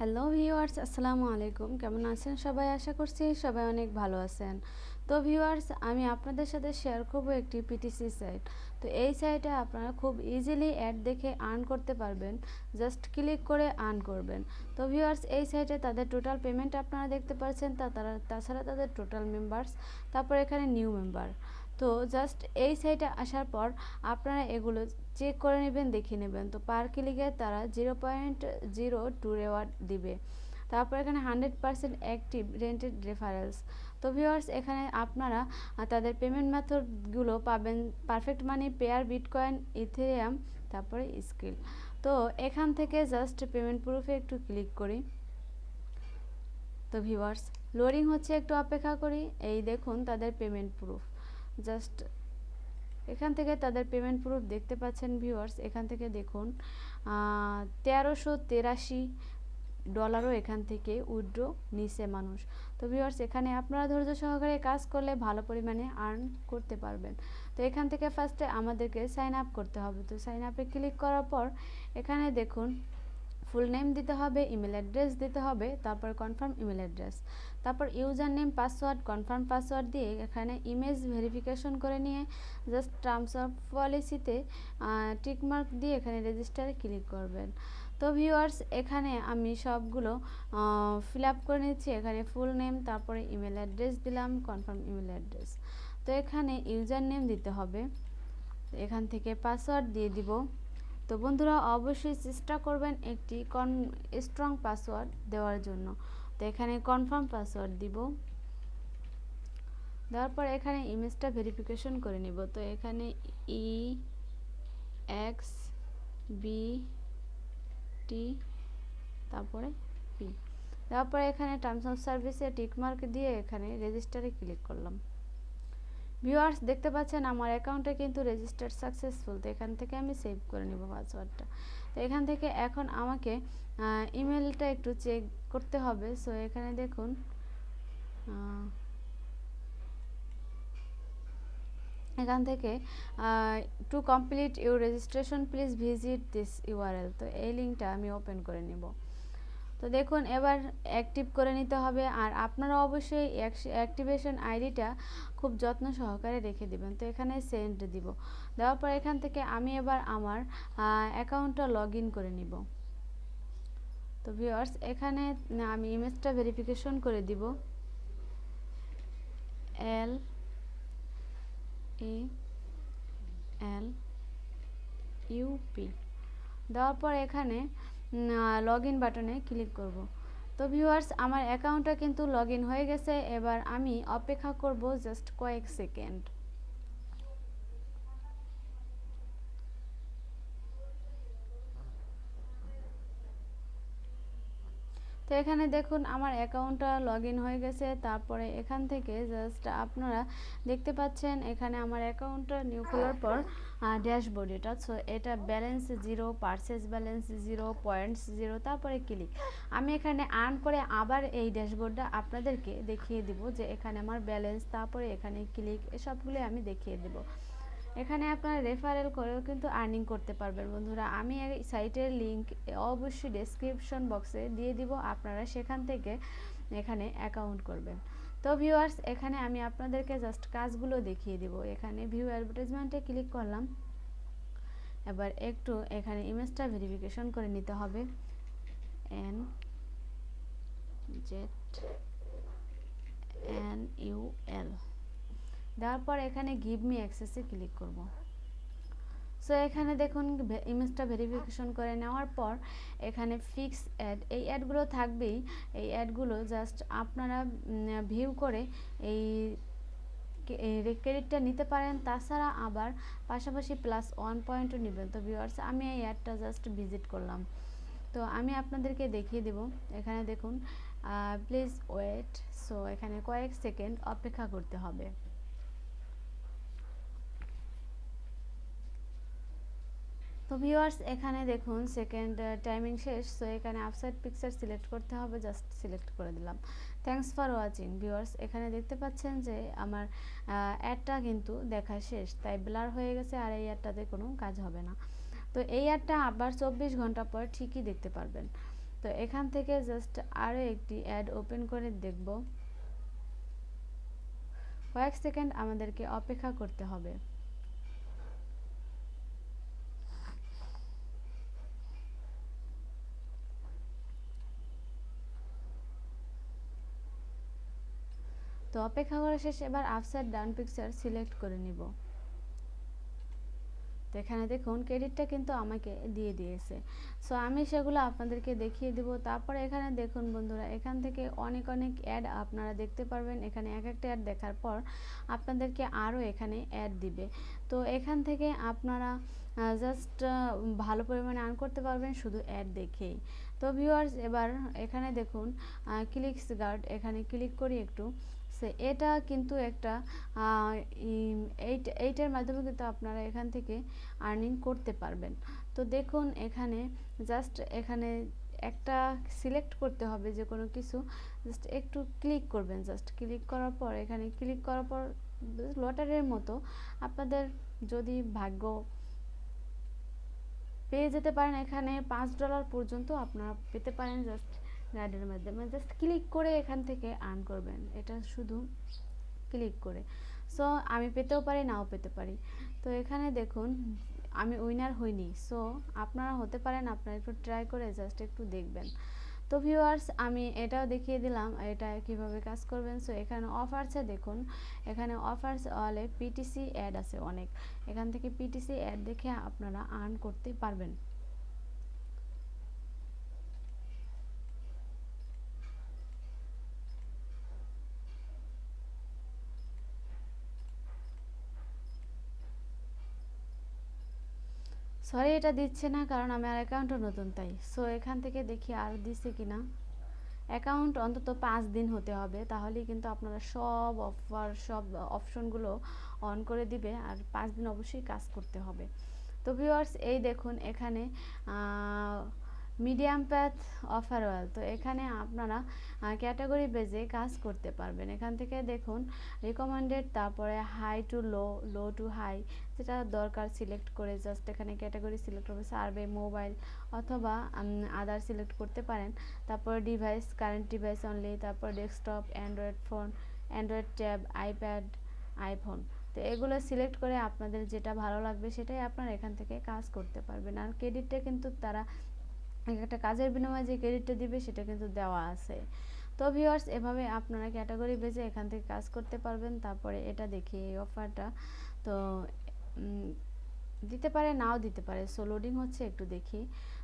Hello viewers, আসসালামু আলাইকুম। কেমন আছেন সবাই? আশা করছি সবাই অনেক ভালো আছেন। তো ভিউয়ার্স, আমি আপনাদের সাথে শেয়ার করব একটি পিটিসি সাইট। তো এই সাইটে আপনারা খুব ইজিলি অ্যাড দেখে আর্ন করতে পারবেন। জাস্ট ক্লিক করে আর্ন করবেন। তো ভিউয়ার্স, এই সাইটে তাদের টোটাল পেমেন্ট আপনারা দেখতে পাচ্ছেন, তাছাড়া তাদের টোটাল মেম্বার্স, তারপর এখানে নিউ মেম্বার। তো জাস্ট এই সাইটে আসার পর আপনারা এগুলো চেক করে নেবেন, দেখে নেবেন। তো পার ক্লিকে তারা 0.02 রেওয়ার্ড দিবে। তারপর এখানে 100% অ্যাক্টিভ রেন্টেড রেফারেলস। তো ভিউয়ার্স, এখানে আপনারা তাদের পেমেন্ট মেথডগুলো পাবেন: পারফেক্ট মানি, পেয়ার, বিটকয়েন, ইথেরিয়াম, তারপরে স্কিল। তো এখান থেকে জাস্ট পেমেন্ট প্রুফে একটু ক্লিক করি। তো ভিউয়ার্স, লোডিং হচ্ছে, একটু অপেক্ষা করি। এই দেখুন তাদের পেমেন্ট প্রুফ। জাস্ট এখান থেকে তাদের পেমেন্ট প্রুফ দেখতে পাচ্ছেন ভিউয়ার্স। এখান থেকে দেখুন $1383 এখান থেকে উইথড্র নিছে মানুষ। তো ভিউয়ার্স, এখানে আপনারা ধৈর্য সহকারে কাজ করলে ভালো পরিমাণে আর্ন করতে পারবেন। তো এখান থেকে ফার্স্টে আমাদেরকে সাইন আপ করতে হবে। তো সাইন আপে ক্লিক করার পর এখানে দেখুন ফুল নেম দিতে হবে, ইমেল অ্যাড্রেস দিতে হবে, তারপর কনফার্ম ইমেল অ্যাড্রেস, তারপর user name, password, confirm password দিয়ে এখানে ইমেজ ভেরিফিকেশন করে নিয়ে জাস্ট টার্মস অফ পলিসিতে টিকমার্ক দিয়ে এখানে রেজিস্টারে ক্লিক করবেন। তো ভিউয়ার্স, এখানে আমি সবগুলো ফিল আপ করে নিচ্ছি। এখানে ফুল নেম, তারপরে ইমেল অ্যাড্রেস দিলাম, কনফার্ম ইমেল অ্যাড্রেস। তো এখানে ইউজার নেম দিতে হবে, এখান থেকে পাসওয়ার্ড দিয়ে দিব। তো বন্ধুরা, অবশ্যই চেষ্টা করবেন একটি স্ট্রং পাসওয়ার্ড দেওয়ার জন্য। তো এখানে কনফার্ম পাসওয়ার্ড দিব। দেওয়ার পর এখানে ইমেজটা ভেরিফিকেশন করে নিব। তো এখানে EXBT, তারপরে পি দেওয়ার পরে এখানে টার্মস অফ সার্ভিসে টিকমার্ক দিয়ে এখানে রেজিস্টারে ক্লিক করলাম। ভিউয়ার্স, দেখতে পাচ্ছেন আমার অ্যাকাউন্টে কিন্তু রেজিস্টার সাকসেসফুল। তো এখান থেকে আমি সেভ করে নিব পাসওয়ার্ডটা। তো এখান থেকে এখন আমাকে ইমেলটা একটু চেক করতে হবে। সো এখানে দেখুন এখান থেকে to complete your registration please visit this URL. তো এই লিঙ্কটা আমি ওপেন করে নিব। তো দেখুন এবার অ্যাক্টিভ করে নিতে হবে। আর আপনারা অবশ্যই অ্যাক্টিভেশন আইডিটা খুব যত্ন সহকারে রেখে দিবেন। তো এখানে সেন্ড দিব। দেওয়ার পর এখান থেকে আমি এবার আমার অ্যাকাউন্টটা লগ ইন করে নিব। তো ভিউয়ার্স, এখানে আমি ইমেজটা ভেরিফিকেশন করে দিব। LALUP দেওয়ার পর এখানে লগ ইন বাটনে ক্লিক করব। তো ভিউয়ার্স, আমার অ্যাকাউন্টটা কিন্তু লগ ইন হয়ে গেছে। এবার আমি অপেক্ষা করব জাস্ট কয়েক সেকেন্ড। তো এখানে দেখুন আমার অ্যাকাউন্টটা লগ ইন হয়ে গেছে। তারপরে এখান থেকে জাস্ট আপনারা দেখতে পাচ্ছেন এখানে আমার অ্যাকাউন্টটা নিউ খোলার পর ড্যাশবোর্ড এটা। সো এটা ব্যালেন্স 0, পারচেজ ব্যালেন্স 0, পয়েন্টস 0, তারপরে ক্লিক। আমি এখানে আর্ন করে আবার এই ড্যাশবোর্ডটা আপনাদেরকে দেখিয়ে দিব যে এখানে আমার ব্যালেন্স, তারপরে এখানে ক্লিক, এসবগুলো আমি দেখিয়ে দেব। এখানে আপনারা রেফারেল করেও কিন্তু আর্নিং করতে পারবেন বন্ধুরা। আমি এই সাইটের লিংক অবশ্যই ডেসক্রিপশন বক্সে দিয়ে দিব, আপনারা সেখান থেকে এখানে অ্যাকাউন্ট করবেন। তো ভিউয়ার্স, এখানে আমি আপনাদেরকে জাস্ট কাজগুলো দেখিয়ে দিব। এখানে ভিউ অ্যাডভার্টাইজমেন্টে ক্লিক করলাম। এবার একটু এখানে ইমেজটা ভেরিফিকেশন করে নিতে হবে। NZNUL দেওয়ার পর এখানে গিভ মি অ্যাক্সেসে ক্লিক করব। সো এখানে দেখুন ইমেজটা ভেরিফিকেশন করে নেওয়ার পর এখানে ফিক্স অ্যাড, এই অ্যাডগুলো থাকবেই। এই অ্যাডগুলো জাস্ট আপনারা ভিউ করে এই ক্রেডিটটা নিতে পারেন। তাছাড়া আবার পাশাপাশি +1 পয়েন্টও নেবেন। তো ভিউয়ার্স, আমি এই অ্যাডটা জাস্ট ভিজিট করলাম। তো আমি আপনাদেরকে দেখিয়ে দেব। এখানে দেখুন প্লিজ ওয়েট। সো এখানে কয়েক সেকেন্ড অপেক্ষা করতে হবে। তো ভিউয়ার্স, এখানে দেখুন সেকেন্ড টাইমিং শেষ। সো এখানে আপসাইড পিকচার সিলেক্ট করতে হবে, জাস্ট সিলেক্ট করে দিলাম। Thanks for watching. ভিউয়ার্স, এখানে দেখতে পাচ্ছেন যে আমার অ্যাডটা কিন্তু দেখা শেষ, তাই ব্লার হয়ে গেছে আর এই অ্যাডটাতে কোনো কাজ হবে না। তো এই অ্যাডটা আবার 24 ঘন্টা পর ঠিকই দেখতে পারবেন। তো এখান থেকে জাস্ট আরও একটি অ্যাড ওপেন করে দেখব। কয়েক সেকেন্ড আমাদেরকে অপেক্ষা করতে হবে। তো অপেক্ষা করা শেষ। এবার আপসাইড ডাউন পিকচার সিলেক্ট করে নিব। তো এখানে দেখুন ক্রেডিটটা কিন্তু আমাকে দিয়ে দিয়েছে। সো আমি সেগুলো আপনাদেরকে দেখিয়ে দিব। তারপরে এখানে দেখুন বন্ধুরা, এখান থেকে অনেক অনেক অ্যাড আপনারা দেখতে পারবেন। এখানে এক একটা অ্যাড দেখার পর আপনাদেরকে আরও এখানে অ্যাড দিবে। তো এখান থেকে আপনারা জাস্ট ভালো পরিমাণে আর্ন করতে পারবেন শুধু অ্যাড দেখেই। তো ভিউয়ার্স, এবার এখানে দেখুন ক্লিকস গার্ড, এখানে ক্লিক করি একটু। এটা কিন্তু একটা এইটার মাধ্যমে কিন্তু আপনারা এখান থেকে আর্নিং করতে পারবেন। তো দেখুন এখানে জাস্ট এখানে একটা সিলেক্ট করতে হবে যে কোনো কিছু, জাস্ট একটু ক্লিক করবেন। জাস্ট ক্লিক করার পর এখানে ক্লিক করার পর লটারির মতো আপনাদের যদি ভাগ্য পেয়ে যেতে পারেন, এখানে $5 পর্যন্ত আপনারা পেতে পারেন জাস্ট গাইডের মাধ্যমে। জাস্ট ক্লিক করে এখান থেকে আর্ন করবেন, এটা শুধু ক্লিক করে। সো আমি পেতেও পারি, নাও পেতে পারি। তো এখানে দেখুন আমি উইনার হইনি। সো আপনারা হতে পারেন, আপনারা একটু ট্রাই করে জাস্ট একটু দেখবেন। তো ভিউয়ার্স, আমি এটাও দেখিয়ে দিলাম এটা কিভাবে কাজ করবেন। সো এখানে অফারসে দেখুন, এখানে অফারস অলে পিটিসি অ্যাড আছে অনেক। এখান থেকে পিটিসি অ্যাড দেখে আপনারা আর্ন করতে পারবেন। সরি, এটা দিচ্ছে না কারণ আমার অ্যাকাউন্টও নতুন তাই। সো এখান থেকে দেখি আর দিচ্ছে কিনা। অ্যাকাউন্ট অন্তত 5 দিন হতে হবে, তাহলেই কিন্তু আপনারা সব অফার সব অপশনগুলো অন করে দিবে। আর 5 দিন অবশ্যই কাজ করতে হবে। তো ভিউয়ার্স, এই দেখুন এখানে মিডিয়াম প্যাথ অফার ওয়াল। তো এখানে আপনারা ক্যাটাগরি বেজে কাজ করতে পারবেন। এখান থেকে দেখুন রিকমেন্ডেড, তারপরে high to low, low to high, যেটা দরকার সিলেক্ট করে জাস্ট এখানে ক্যাটাগরি সিলেক্ট করবে। সার্ভে, মোবাইল অথবা আদার সিলেক্ট করতে পারেন। তারপর ডিভাইস, কারেন্ট ডিভাইস অনলি, তারপর desktop, android phone, android tab, iPad, iPhone. তো এগুলো সিলেক্ট করে আপনাদের যেটা ভালো লাগবে সেটাই আপনারা এখান থেকে কাজ করতে পারবেন। আর ক্রেডিটটা কিন্তু তারা একটা কাজের বিনিময়ে যে ক্রেডিটটা দিবে সেটা কিন্তু দেওয়া আছে। তো ভিউয়ার্স, এভাবে আপনারা ক্যাটাগরি বেজে এখান থেকে কাজ করতে পারবেন। তারপরে এটা দেখি এই অফারটা তো দিতে পারে, নাও দিতে পারে। সো লোডিং হচ্ছে, একটু দেখি।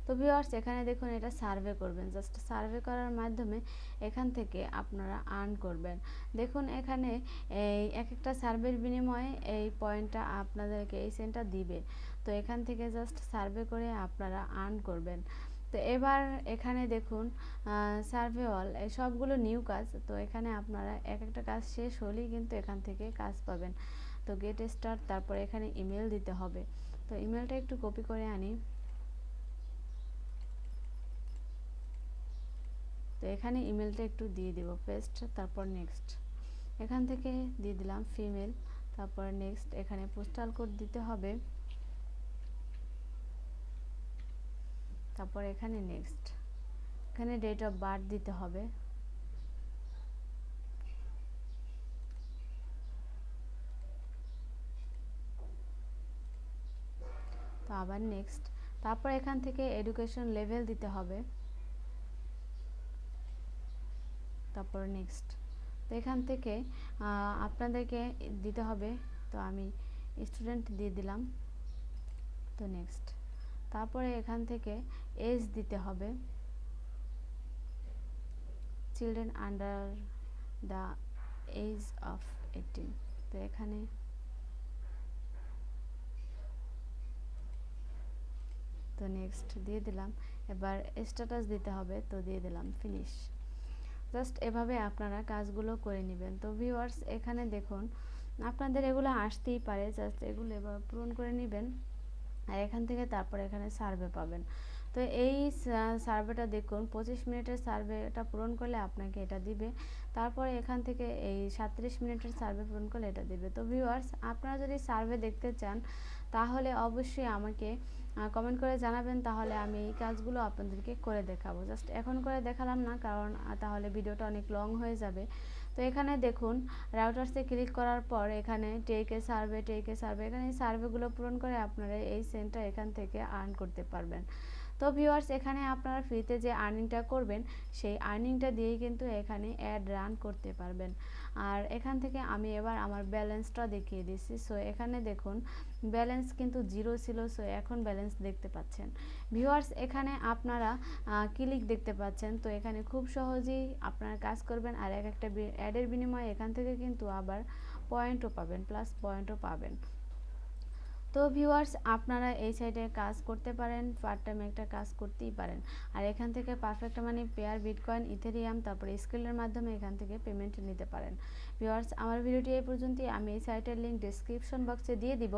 তো ভিউয়ার্স, এখানে দেখুন এটা সার্ভে করবেন। জাস্ট সার্ভে করার মাধ্যমে এখান থেকে আপনারা আর্ন করবেন। দেখুন এখানে এই এক একটা সার্ভের বিনিময়ে এই পয়েন্টটা আপনাদেরকে, এই সেন্টটা দিবে। তো এখান থেকে জাস্ট সার্ভে করে আপনারা আর্ন করবেন। তো এবার এখানে দেখুন সার্ভে অল, এই সবগুলো নিউ কাজ। তো এখানে আপনারা এক একটা কাজ শেষ হলেই কিন্তু এখান থেকে কাজ পাবেন। তো গেট স্টার্ট, তারপরে এখানে ইমেল দিতে হবে। তো ইমেলটা একটু কপি করে আনি। তো এখানে ইমেলটা একটু দিয়ে দিব, পেস্ট, তারপর নেক্সট। এখান থেকে দিয়ে দিলাম ফিমেল, তারপর নেক্সট। এখানে পোস্টাল কোড দিতে হবে, তারপর এখানে নেক্সট। এখানে ডেট অফ বার্থ দিতে হবে, তো আবার নেক্সট। তারপর এখান থেকে এডুকেশন লেভেল দিতে হবে, তারপর নেক্সট। তো এখান থেকে আপনাদেরকে দিতে হবে, তো আমি স্টুডেন্ট দিয়ে দিলাম, তো নেক্সট। তারপরে এখান থেকে এজ দিতে হবে, children under the age of 18। তো এখানে তো নেক্সট দিয়ে দিলাম। এবার স্ট্যাটাস দিতে হবে, তো দিয়ে দিলাম ফিনিশ। জাস্ট এভাবে আপনারা কাজগুলো করে নেবেন। তো ভিউয়ার্স, এখানে দেখুন আপনাদের এগুলো আসতেই পারে, জাস্ট এগুলো এবার পূরণ করে নেবেন। আর এখান থেকে তারপর এখানে সার্ভে পাবেন। তো এই সার্ভেটা দেখুন 25 মিনিটের সার্ভেটা পূরণ করলে আপনাকে এটা দিবে। তারপরে এখান থেকে এই 37 মিনিটের সার্ভে পূরণ করলে এটা দিবে। তো ভিউয়ার্স, আপনারা যদি সার্ভে দেখতে চান তাহলে অবশ্যই আমাকে কমেন্ট করে জানাবেন, তাহলে আমি এই কাজগুলো আপনাদেরকে করে দেখাবো। জাস্ট এখন করে দেখালাম না, কারণ তাহলে ভিডিওটা অনেক লং হয়ে যাবে। তো এখানে দেখুন, রাউটার্সে ক্লিক করার পর এখানে টেক এ সার্ভে এখানে এই সার্ভেগুলো পূরণ করে আপনারা এই সেন্টটা এখান থেকে আর্ন করতে পারবেন। তো ভিউয়ার্স, এখানে আপনারা ফ্রিতে যে আর্নিংটা করবেন সেই আর্নিংটা দিয়েই কিন্তু এখানে অ্যাড রান করতে পারবেন। আর এখান থেকে আমি এবার আমার ব্যালেন্সটা দেখিয়ে দিচ্ছি। সো এখানে দেখুন, ব্যালেন্স কিন্তু 0 ছিল, সো এখন ব্যালেন্স দেখতে পাচ্ছেন। ভিউয়ার্স, এখানে আপনারা ক্লিক দেখতে পাচ্ছেন। তো এখানে খুব সহজেই আপনারা কাজ করবেন, আর একটা অ্যাডের বিনিময়ে এখান থেকে কিন্তু আবার পয়েন্টও পাবেন, প্লাস পয়েন্টও পাবেন। তো ভিউয়ার্স, আপনারা এই সাইটে কাজ করতে পারেন, পার্ট টাইম একটা কাজ করতেই পারেন। আর এখান থেকে পারফেক্ট মানি, পেয়ার, বিটকয়েন, ইথেরিয়াম, তারপরে স্কিলের মাধ্যমে এখান থেকে পেমেন্ট নিতে পারেন। ভিউয়ার্স, আমার ভিডিওটি এই পর্যন্তই। আমি এই সাইটের লিঙ্ক ডিসক্রিপশন বক্সে দিয়ে দিব।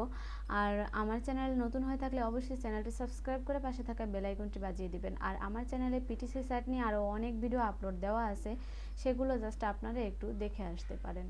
আর আমার চ্যানেল নতুন হয়ে থাকলে অবশ্যই চ্যানেলটি সাবস্ক্রাইব করে পাশে থাকা বেল আইকনটি বাজিয়ে দিবেন। আর আমার চ্যানেলে পিটিসি সাইট নিয়ে আরও অনেক ভিডিও আপলোড দেওয়া আছে, সেগুলো জাস্ট আপনারা একটু দেখে আসতে পারেন।